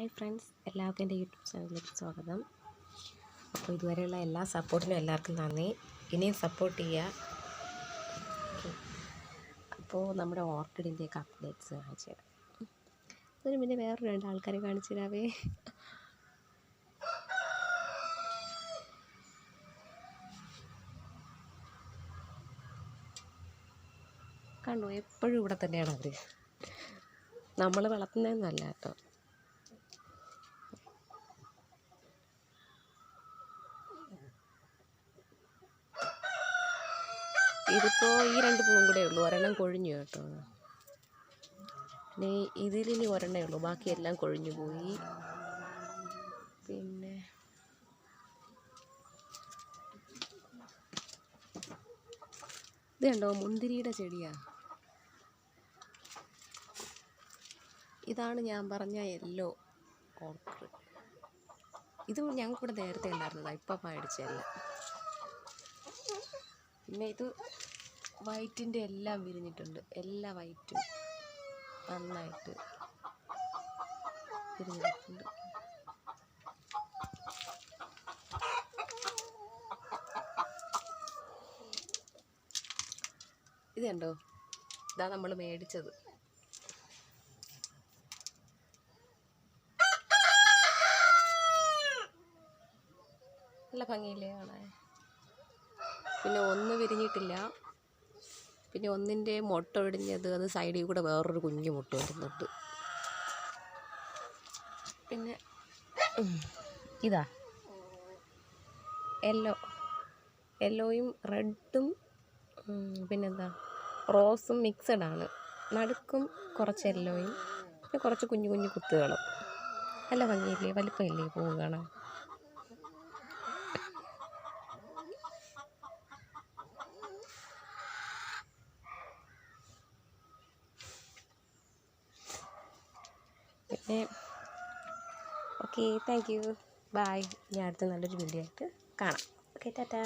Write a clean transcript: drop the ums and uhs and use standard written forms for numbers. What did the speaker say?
Hi friends, എല്ലാവർക്കും എൻ്റെ YouTube ചാനലിലേക്ക് സ്വാഗതം. അപ്പോൾ ഇതുവരെയുള്ള എല്ലാ സപ്പോർട്ടിനും എല്ലാവർക്കും നന്ദി. ഇനിയും സപ്പോർട്ട് ചെയ്യുക. അപ്പോൾ നമ്മുടെ ഓർക്കിഡിൻ്റെയൊക്കെ അപ്ഡേറ്റ്സ് കാണിച്ചു തരാം. അതിന് പിന്നെ വേറൊരു 2 ആൾക്കാരെ കാണിച്ചു തരാവേ. കണ്ടോ, എപ്പോഴും ഇവിടെ തന്നെയാണ് അവർ. നമ്മൾ വളർത്തുന്നതെന്നല്ല കേട്ടോ. ഇതിപ്പോൾ ഈ 2 പൂവും കൂടെ ഉള്ളൂ, ഒരെണ്ണം കൊഴിഞ്ഞു കേട്ടോ. പിന്നെ ഇതിലിനി ഒരെണ്ണേ ഉള്ളൂ, ബാക്കിയെല്ലാം കൊഴിഞ്ഞു പോയി. പിന്നെ ഇത് കണ്ടോ, മുന്തിരിയുടെ ചെടിയാണ്. ഇതാണ് ഞാൻ പറഞ്ഞ യെല്ലോ ഓർക്കിഡ്. ഇത് ഞങ്ങൾക്കിവിടെ നേരത്തെ ഉണ്ടായിരുന്നതാണ്, ഇപ്പം മേടിച്ചതല്ല. പിന്നെ ഇത് വൈറ്റിൻ്റെ എല്ലാം വിരിഞ്ഞിട്ടുണ്ട്. എല്ലാ വൈറ്റും നന്നായിട്ട് വിരിഞ്ഞിട്ടുണ്ട്. ഇത് കണ്ടോ, ഇതാ നമ്മൾ മേടിച്ചത്. നല്ല ഭംഗിയില്ലേ കാണാൻ. പിന്നെ ഒന്ന് വിരിഞ്ഞിട്ടില്ല. പിന്നെ ഒന്നിൻ്റെ മുട്ട ഒടിഞ്ഞത്, അത് സൈഡിൽ കൂടെ വേറൊരു കുഞ്ഞു മുട്ട വരുന്നുണ്ട്. പിന്നെ ഇതാ യെല്ലോയും റെഡും പിന്നെന്താ റോസും മിക്സഡാണ്. നടുക്കും കുറച്ച് യെല്ലോയും പിന്നെ കുറച്ച് കുഞ്ഞു കുഞ്ഞു കുത്തുകളും. നല്ല ഭംഗിയില്ലേ, വലിപ്പമില്ലേ പൂവ് കാണാൻ. പിന്നെ ഓക്കെ, താങ്ക് യു, ബൈ. ഇനി അടുത്ത നല്ലൊരു വീഡിയോ ആയിട്ട് കാണാം. ഓക്കെ, ടാറ്റാ.